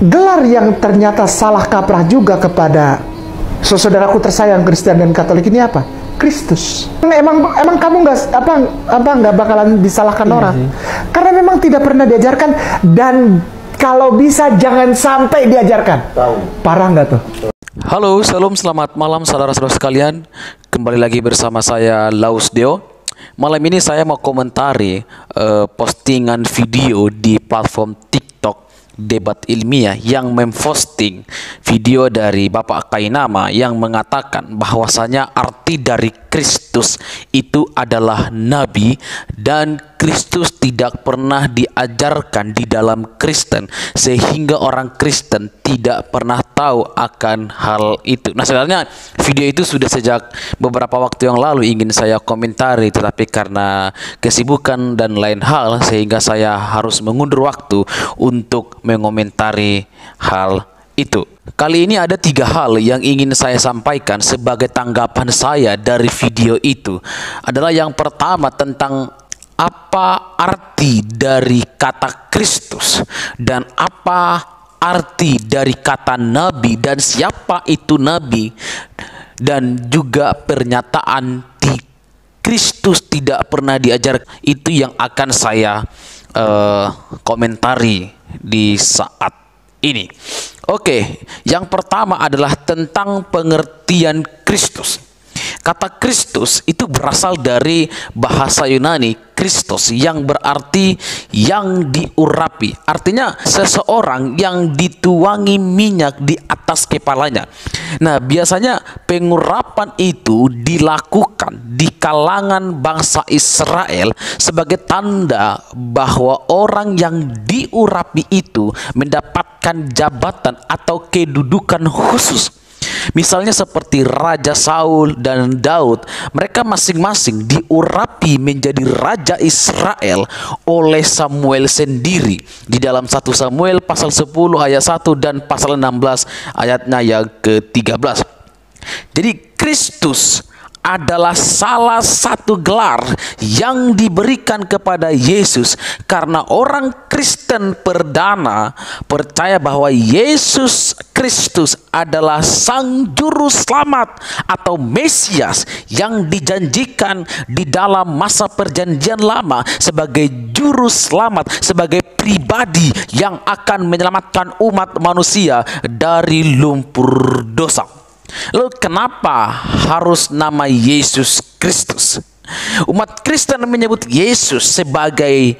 gelar yang ternyata salah kaprah juga kepada saudaraku tersayang Kristen dan Katolik ini apa? Kristus. Emang kamu nggak bakalan disalahkan orang, karena memang tidak pernah diajarkan, dan kalau bisa jangan sampai diajarkan. Parah nggak tuh? Halo, salam, selamat malam saudara-saudara sekalian. Kembali lagi bersama saya Laus Deo. Malam ini saya mau komentari postingan video di platform TikTok Debat Ilmiah yang memposting video dari Bapak Kainama yang mengatakan bahwasanya arti dari Kristus itu adalah nabi dan Kristus tidak pernah diajarkan di dalam Kristen, sehingga orang Kristen tidak pernah tahu akan hal itu. Nah, sebenarnya video itu sudah sejak beberapa waktu yang lalu ingin saya komentari, tetapi karena kesibukan dan lain hal sehingga saya harus mengundur waktu untuk mengomentari hal itu. Kali ini ada 3 hal yang ingin saya sampaikan sebagai tanggapan saya dari video itu. Adalah yang pertama tentang apa arti dari kata Kristus dan apa arti dari kata nabi dan siapa itu nabi, dan juga pernyataan di Kristus tidak pernah diajar. Itu yang akan saya komentari di saat ini. Oke, yang pertama adalah tentang pengertian Kristus. Kata Kristus itu berasal dari bahasa Yunani Kristos yang berarti yang diurapi. Artinya seseorang yang dituangi minyak di atas kepalanya. Nah, biasanya pengurapan itu dilakukan di kalangan bangsa Israel sebagai tanda bahwa orang yang diurapi itu mendapatkan jabatan atau kedudukan khusus. Misalnya seperti Raja Saul dan Daud, mereka masing-masing diurapi menjadi Raja Israel oleh Samuel sendiri. Di dalam 1 Samuel pasal 10 ayat 1 dan pasal 16 ayatnya yang ke-13. Jadi Kristus adalah salah satu gelar yang diberikan kepada Yesus karena orang Kristen perdana percaya bahwa Yesus Kristus adalah Sang Juru Selamat atau Mesias yang dijanjikan di dalam masa Perjanjian Lama sebagai Juru Selamat, sebagai pribadi yang akan menyelamatkan umat manusia dari lumpur dosa. Lalu kenapa harus nama Yesus Kristus? Umat Kristen menyebut Yesus sebagai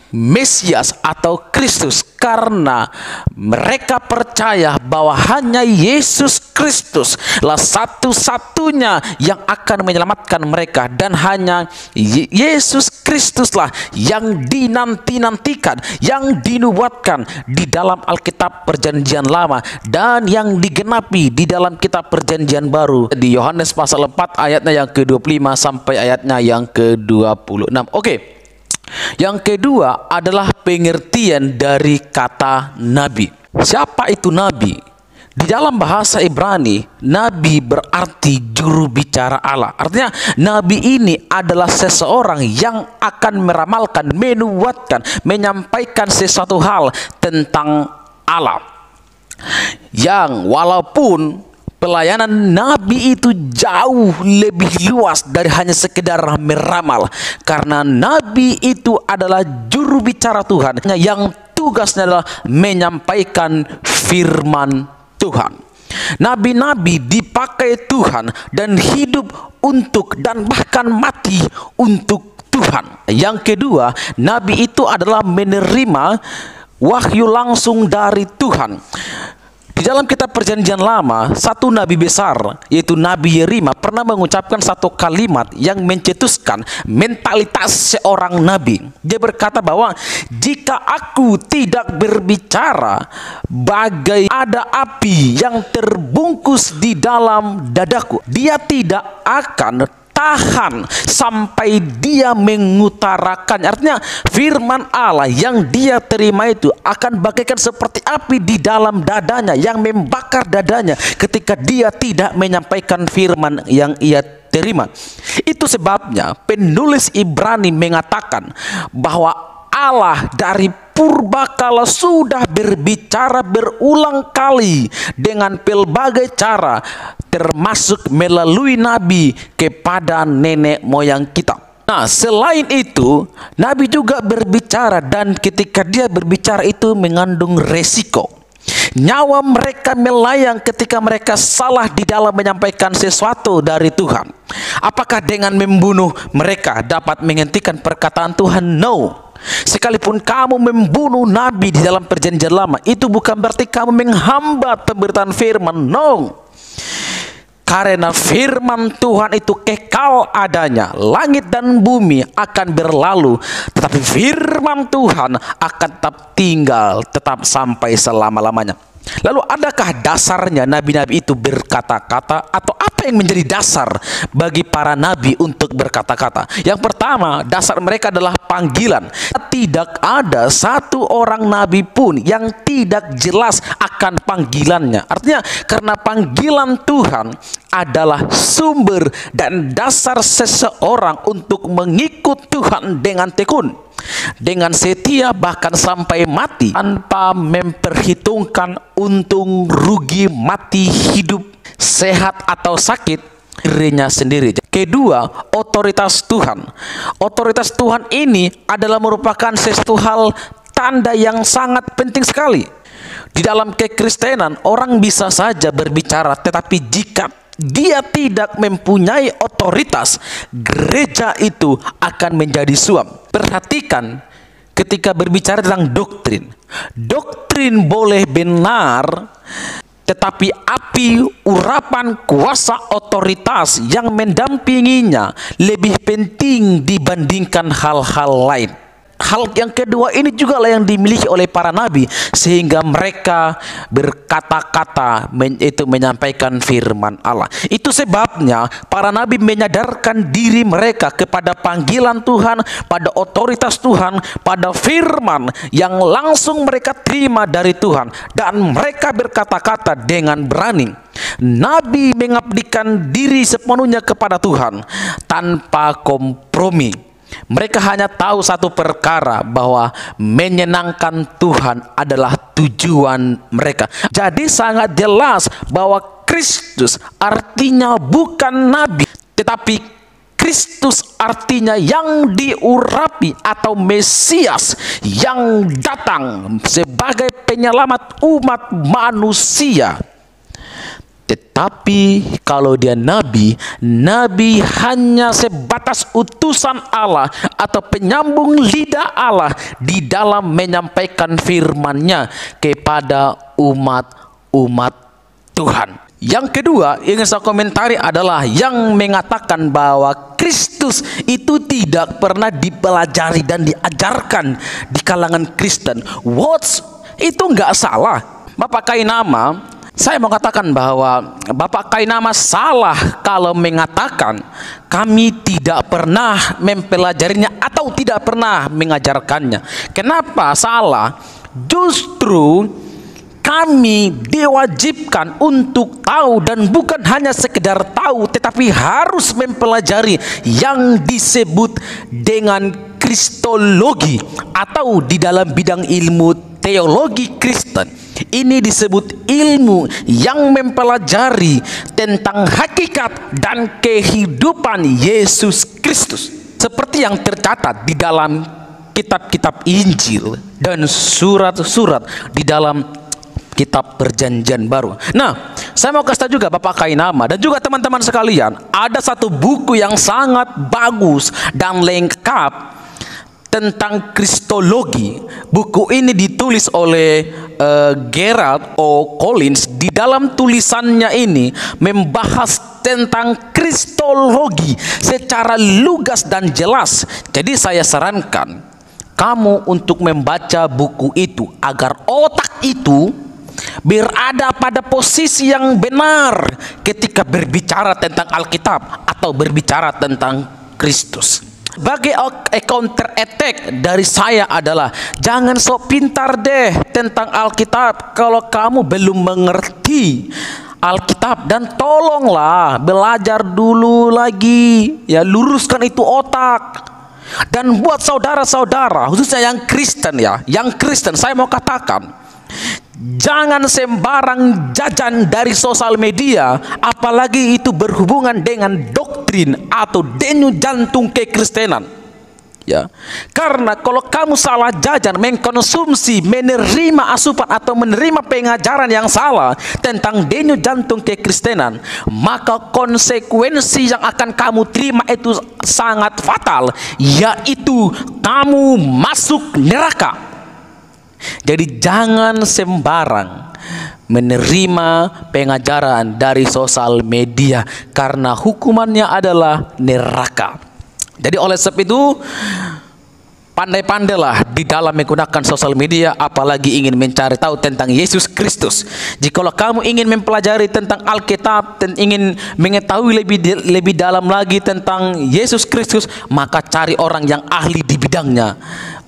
Mesias atau Kristus karena mereka percaya bahwa hanya Yesus Kristus lah satu-satunya yang akan menyelamatkan mereka, dan hanya Yesus Kristuslah yang dinanti-nantikan, yang dinubuatkan di dalam Alkitab Perjanjian Lama dan yang digenapi di dalam Kitab Perjanjian Baru di Yohanes pasal 4 ayatnya yang ke-25 sampai ayatnya yang ke-26. Oke. Yang kedua adalah pengertian dari kata nabi. Siapa itu nabi? Di dalam bahasa Ibrani, nabi berarti juru bicara Allah. Artinya nabi ini adalah seseorang yang akan meramalkan, menubuatkan, menyampaikan sesuatu hal tentang Allah. Yang walaupun pelayanan nabi itu jauh lebih luas dari hanya sekedar meramal, karena nabi itu adalah juru bicara Tuhan yang tugasnya adalah menyampaikan firman Tuhan. Nabi-nabi dipakai Tuhan dan hidup untuk dan bahkan mati untuk Tuhan. Yang kedua, nabi itu adalah menerima wahyu langsung dari Tuhan. Di dalam Kitab Perjanjian Lama, satu nabi besar, yaitu Nabi Yeremia, pernah mengucapkan satu kalimat yang mencetuskan mentalitas seorang nabi. Dia berkata bahwa jika aku tidak berbicara, bagai ada api yang terbungkus di dalam dadaku, dia tidak akan tahan sampai dia mengutarakan. Artinya firman Allah yang dia terima itu akan bagaikan seperti api di dalam dadanya yang membakar dadanya ketika dia tidak menyampaikan firman yang ia terima. Itu sebabnya penulis Ibrani mengatakan bahwa Allah dari purbakala sudah berbicara berulang kali dengan pelbagai cara, termasuk melalui nabi kepada nenek moyang kita. Nah, selain itu, nabi juga berbicara, dan ketika dia berbicara itu mengandung resiko. Nyawa mereka melayang ketika mereka salah di dalam menyampaikan sesuatu dari Tuhan. Apakah dengan membunuh mereka dapat menghentikan perkataan Tuhan? No. Sekalipun kamu membunuh nabi di dalam perjanjian lama, itu bukan berarti kamu menghambat pemberitaan firman. No. Karena firman Tuhan itu kekal adanya. Langit dan bumi akan berlalu, tetapi firman Tuhan akan tetap tinggal, tetap sampai selama-lamanya. Lalu adakah dasarnya nabi-nabi itu berkata-kata, atau apa yang menjadi dasar bagi para nabi untuk berkata-kata? Yang pertama, dasar mereka adalah panggilan. Tidak ada satu orang nabi pun yang tidak jelas akan panggilannya. Artinya karena panggilan Tuhan adalah sumber dan dasar seseorang untuk mengikut Tuhan dengan tekun, dengan setia, bahkan sampai mati, tanpa memperhitungkan untung rugi, mati, hidup, sehat atau sakit dirinya sendiri. Kedua, otoritas Tuhan. Otoritas Tuhan ini adalah merupakan sesuatu hal, tanda yang sangat penting sekali. Di dalam kekristenan, orang bisa saja berbicara, tetapi jika dia tidak mempunyai otoritas, gereja itu akan menjadi suam. Perhatikan ketika berbicara tentang doktrin. Doktrin boleh benar, tetapi api urapan kuasa otoritas yang mendampinginya lebih penting dibandingkan hal-hal lain. Hal yang kedua ini juga lah yang dimiliki oleh para nabi, sehingga mereka berkata-kata, itu menyampaikan firman Allah. Itu sebabnya para nabi menyadarkan diri mereka kepada panggilan Tuhan, pada otoritas Tuhan, pada firman yang langsung mereka terima dari Tuhan, dan mereka berkata-kata dengan berani. Nabi mengabdikan diri sepenuhnya kepada Tuhan tanpa kompromi. Mereka hanya tahu satu perkara, bahwa menyenangkan Tuhan adalah tujuan mereka. Jadi sangat jelas bahwa Kristus artinya bukan nabi, tetapi Kristus artinya yang diurapi atau Mesias yang datang sebagai penyelamat umat manusia. Tetapi kalau dia nabi, nabi hanya sebatas utusan Allah atau penyambung lidah Allah di dalam menyampaikan firman-Nya kepada umat Tuhan. Yang kedua yang saya komentari adalah yang mengatakan bahwa Kristus itu tidak pernah dipelajari dan diajarkan di kalangan Kristen. Itu nggak salah. Bapak Kainama, saya mau katakan bahwa Bapak Kainama salah kalau mengatakan kami tidak pernah mempelajarinya atau tidak pernah mengajarkannya. Kenapa salah? Justru kami diwajibkan untuk tahu, dan bukan hanya sekedar tahu, tetapi harus mempelajari yang disebut dengan kristologi, atau di dalam bidang ilmu teologi Kristen. Ini disebut ilmu yang mempelajari tentang hakikat dan kehidupan Yesus Kristus, seperti yang tercatat di dalam kitab-kitab Injil dan surat-surat di dalam kitab Perjanjian Baru. Nah, saya mau kasih tahu juga Bapak Kainama dan juga teman-teman sekalian, ada satu buku yang sangat bagus dan lengkap tentang kristologi. Buku ini ditulis oleh Gerald O. Collins. Di dalam tulisannya ini membahas tentang kristologi secara lugas dan jelas. Jadi saya sarankan kamu untuk membaca buku itu agar otak itu berada pada posisi yang benar ketika berbicara tentang Alkitab atau berbicara tentang Kristus. Bagi counter attack dari saya adalah jangan sok pintar deh tentang Alkitab kalau kamu belum mengerti Alkitab, dan tolonglah belajar dulu lagi, ya, luruskan itu otak. Dan buat saudara-saudara, khususnya yang Kristen ya, yang Kristen, saya mau katakan, jangan sembarang jajan dari sosial media, apalagi itu berhubungan dengan doktrin atau denyut jantung kekristenan. Ya, karena kalau kamu salah jajan, mengkonsumsi, menerima asupan atau menerima pengajaran yang salah tentang denyut jantung kekristenan, maka konsekuensi yang akan kamu terima itu sangat fatal, yaitu kamu masuk neraka. Jadi jangan sembarang menerima pengajaran dari sosial media, karena hukumannya adalah neraka. Jadi oleh sebab itu, pandai-pandailah di dalam menggunakan sosial media, apalagi ingin mencari tahu tentang Yesus Kristus. Jikalau kamu ingin mempelajari tentang Alkitab dan ingin mengetahui lebih dalam lagi tentang Yesus Kristus, maka cari orang yang ahli di bidangnya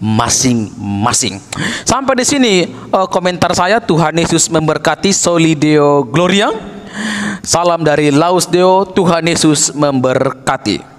masing-masing. Sampai di sini komentar saya. Tuhan Yesus memberkati. Soli Deo Gloria. Salam dari Laus Deo. Tuhan Yesus memberkati.